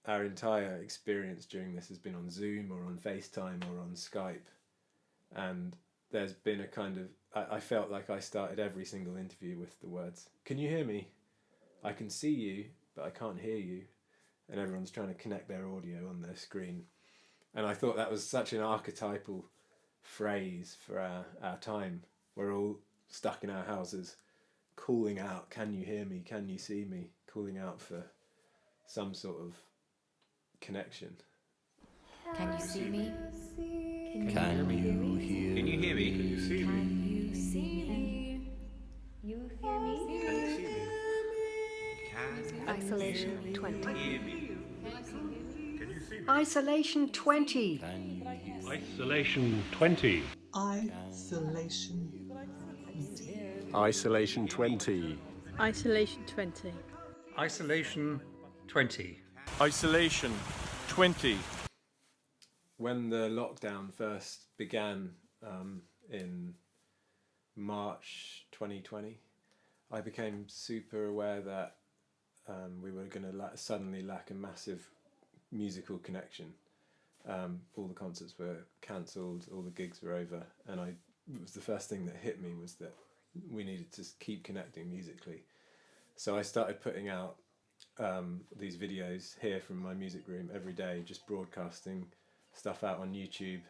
our entire experience during this has been on Zoom or on FaceTime or on Skype, and there's been a kind of, I felt like I started every single interview with the words, "Can you hear me? I can see you, but I can't hear you." And everyone's trying to connect their audio on their screen. And I thought that was such an archetypal phrase for our time. We're all stuck in our houses, calling out, "Can you hear me? Can you see me?" Calling out for some sort of connection. Can you see me? Can you hear me? Can you hear me? Can you see me? Can you see me? You hear me? Can you see me? Can Isolation20. hear me? Can you see me? Isolation20. Isolation20. Isolation20. Isolation20. Isolation20. Isolation20. When the lockdown first began in March 2020, I became super aware that we were going to suddenly lack a massive musical connection. All the concerts were cancelled, all the gigs were over, and it was the first thing that hit me was that we needed to keep connecting musically. So I started putting out these videos here from my music room every day, just broadcasting stuff out on YouTube,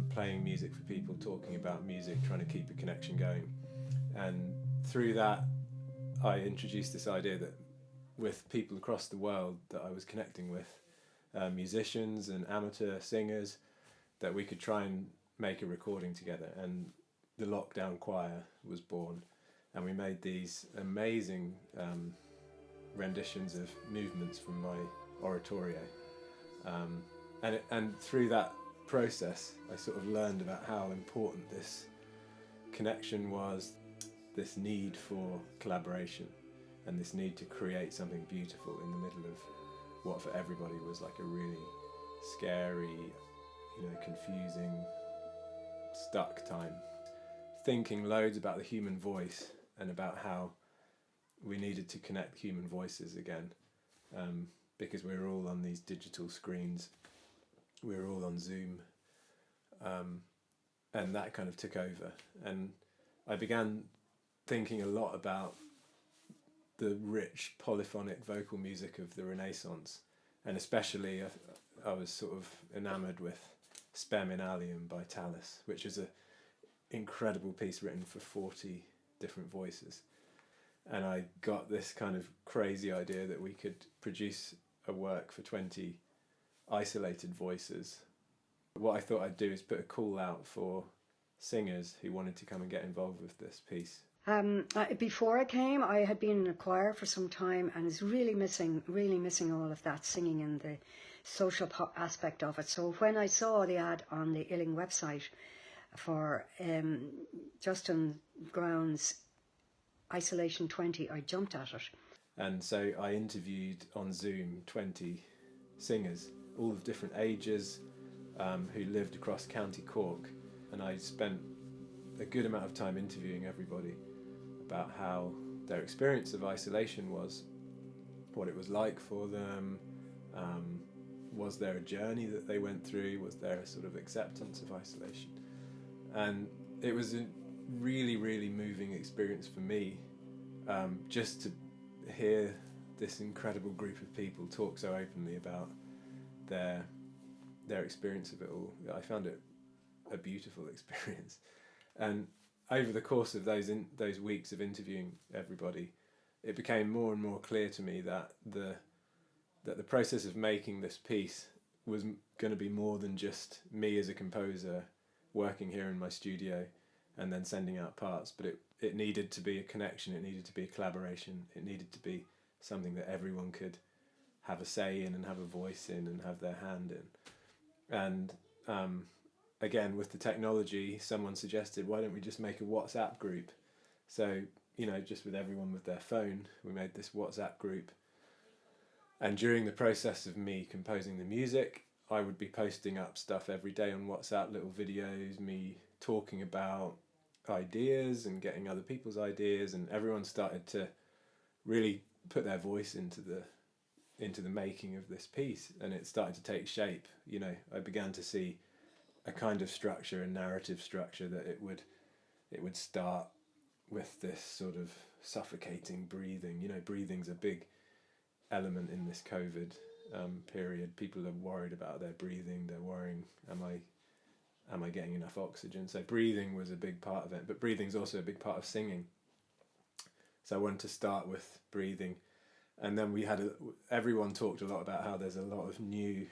playing music for people, talking about music, trying to keep a connection going. And through that, I introduced this idea that with people across the world that I was connecting with, musicians and amateur singers, that we could try and make a recording together. And the Lockdown Choir was born, and we made these amazing renditions of movements from my oratorio. And through that process, I sort of learned about how important this connection was, this need for collaboration, and this need to create something beautiful in the middle of what for everybody was like a really scary, confusing, stuck time. Thinking loads about the human voice and about how we needed to connect human voices again, because we were all on these digital screens, we were all on Zoom, and that kind of took over. And I began thinking a lot about the rich polyphonic vocal music of the Renaissance, and especially I was sort of enamoured with Spem in Alium by Tallis, which is an incredible piece written for 40 different voices. And I got this kind of crazy idea that we could produce a work for 20 isolated voices. What I thought I'd do is put a call out for singers who wanted to come and get involved with this piece. Before I came, I had been in a choir for some time and was really missing all of that singing and the social aspect of it. So when I saw the ad on the Illing website for Justin Ground's Isolation20, I jumped at it. And so I interviewed on Zoom 20 singers, all of different ages, who lived across County Cork, and I spent a good amount of time interviewing everybody about how their experience of isolation was, what it was like for them, was there a journey that they went through, was there a sort of acceptance of isolation. And it was a really, really moving experience for me, just to hear this incredible group of people talk so openly about their experience of it all. I found it a beautiful experience. And over the course of those weeks of interviewing everybody, it became more and more clear to me that the process of making this piece was going to be more than just me as a composer working here in my studio and then sending out parts, but it needed to be a connection, it needed to be a collaboration, it needed to be something that everyone could have a say in and have a voice in and have their hand in. And again, with the technology, someone suggested, why don't we just make a WhatsApp group? So, just with everyone with their phone, we made this WhatsApp group. And during the process of me composing the music, I would be posting up stuff every day on WhatsApp, little videos, me talking about ideas and getting other people's ideas, and everyone started to really put their voice into into the making of this piece, and it started to take shape. You know, I began to see a kind of structure, a narrative structure, that it would start with this sort of suffocating breathing. You know, breathing's a big element in this COVID period. People are worried about their breathing. They're worrying, am I getting enough oxygen? So breathing was a big part of it, but breathing's also a big part of singing. So I wanted to start with breathing, and then everyone talked a lot about how there's a lot of new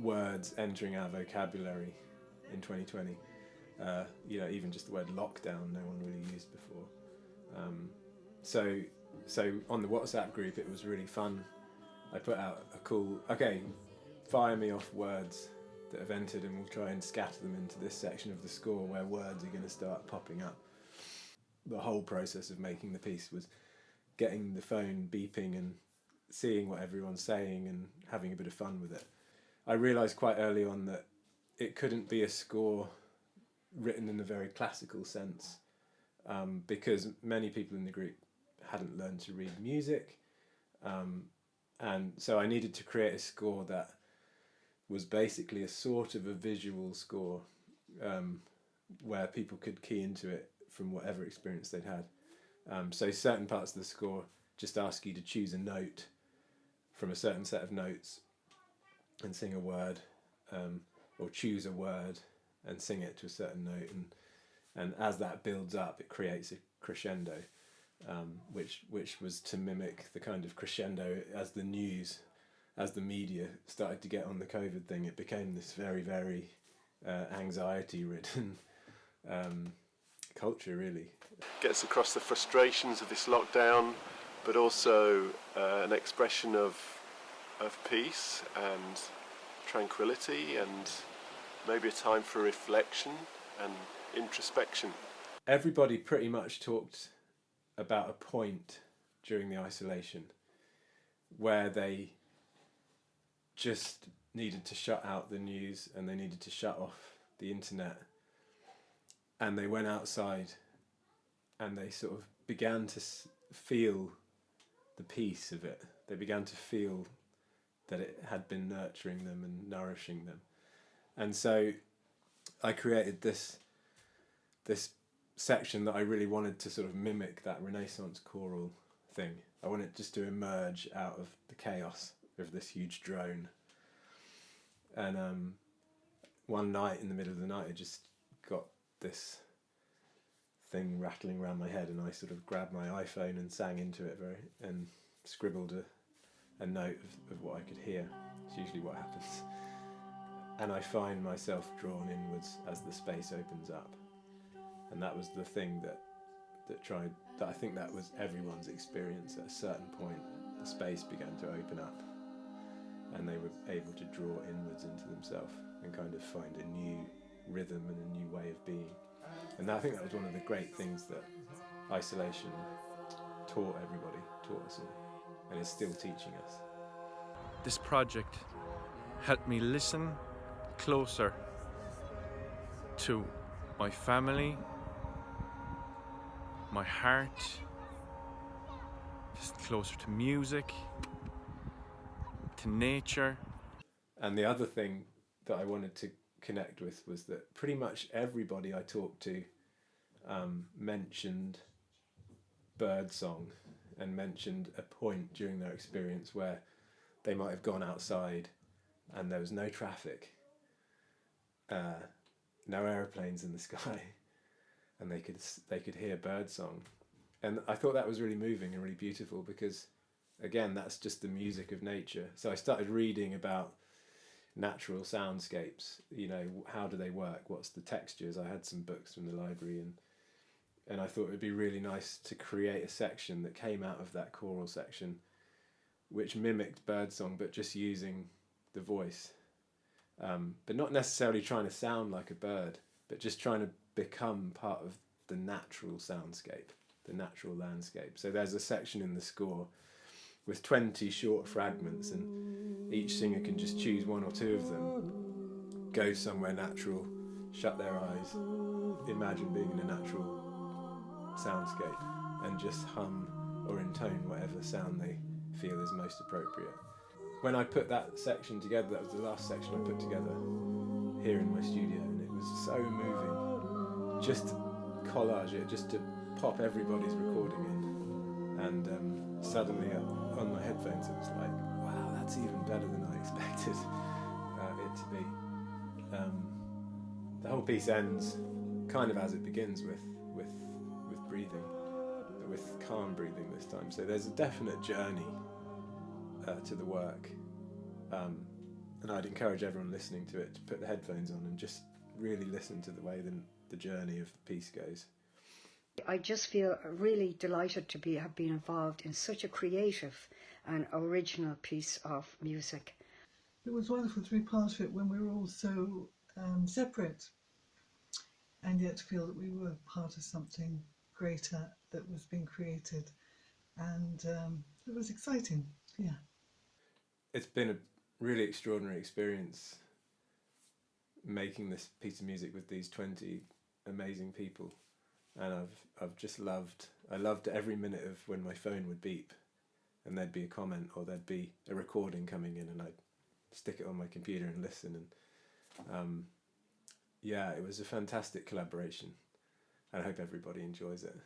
words entering our vocabulary in 2020. You know, even just the word lockdown, no one really used before. So on the WhatsApp group, it was really fun. I put out a cool, okay, fire me off words that have entered, and we'll try and scatter them into this section of the score where words are going to start popping up. The whole process of making the piece was getting the phone beeping and seeing what everyone's saying and having a bit of fun with it. I realised quite early on that it couldn't be a score written in a very classical sense, because many people in the group hadn't learned to read music, and so I needed to create a score that was basically a sort of a visual score, where people could key into it from whatever experience they'd had. So certain parts of the score just ask you to choose a note from a certain set of notes and sing a word, or choose a word and sing it to a certain note, and as that builds up, it creates a crescendo, which was to mimic the kind of crescendo as the news, as the media started to get on the COVID thing. It became this very, very anxiety-ridden culture, really. Gets across the frustrations of this lockdown, but also an expression of peace and tranquility, and maybe a time for reflection and introspection. Everybody pretty much talked about a point during the isolation where they just needed to shut out the news and they needed to shut off the internet, and they went outside and they sort of began to feel the peace of it. They began to feel that it had been nurturing them and nourishing them. And so I created this section that I really wanted to sort of mimic that Renaissance choral thing. I wanted just to emerge out of the chaos of this huge drone. And one night, in the middle of the night, I just got this thing rattling around my head, and I sort of grabbed my iPhone and sang into it and scribbled a note of what I could hear. It's usually what happens. And I find myself drawn inwards as the space opens up. And that was the thing that I think that was everyone's experience. At a certain point, the space began to open up, and they were able to draw inwards into themselves and kind of find a new rhythm and a new way of being. And I think that was one of the great things that isolation taught us all, and is still teaching us. This project helped me listen closer to my family, my heart, just closer to music, to nature. And the other thing that I wanted to connect with was that pretty much everybody I talked to mentioned birdsong and mentioned a point during their experience where they might have gone outside and there was no traffic, no aeroplanes in the sky, and they could hear birdsong. And I thought that was really moving and really beautiful, because again, that's just the music of nature. So I started reading about natural soundscapes. You know, how do they work? What's the textures? I had some books from the library, and I thought it would be really nice to create a section that came out of that choral section, which mimicked birdsong, but just using the voice. But not necessarily trying to sound like a bird, but just trying to become part of the natural soundscape, the natural landscape. So there's a section in the score with 20 short fragments, and each singer can just choose one or two of them, go somewhere natural, shut their eyes, imagine being in a natural soundscape, and just hum or intone whatever sound they feel is most appropriate. When I put that section together, that was the last section I put together here in my studio, and it was so moving. Just to collage it, just to pop everybody's recording in, and suddenly on my headphones it was like, wow, that's even better than I expected it to be. The whole piece ends kind of as it begins, with breathing, but with calm breathing this time. So there's a definite journey to the work, and I'd encourage everyone listening to it to put the headphones on and just really listen to the way the journey of the piece goes. I just feel really delighted to have been involved in such a creative and original piece of music. It was wonderful to be part of it when we were all so separate, and yet to feel that we were part of something greater that was being created, and it was exciting. Yeah, it's been a really extraordinary experience making this piece of music with these 20 amazing people, and I loved every minute of when my phone would beep and there'd be a comment or there'd be a recording coming in, and I'd stick it on my computer and listen, and yeah, it was a fantastic collaboration, and I hope everybody enjoys it.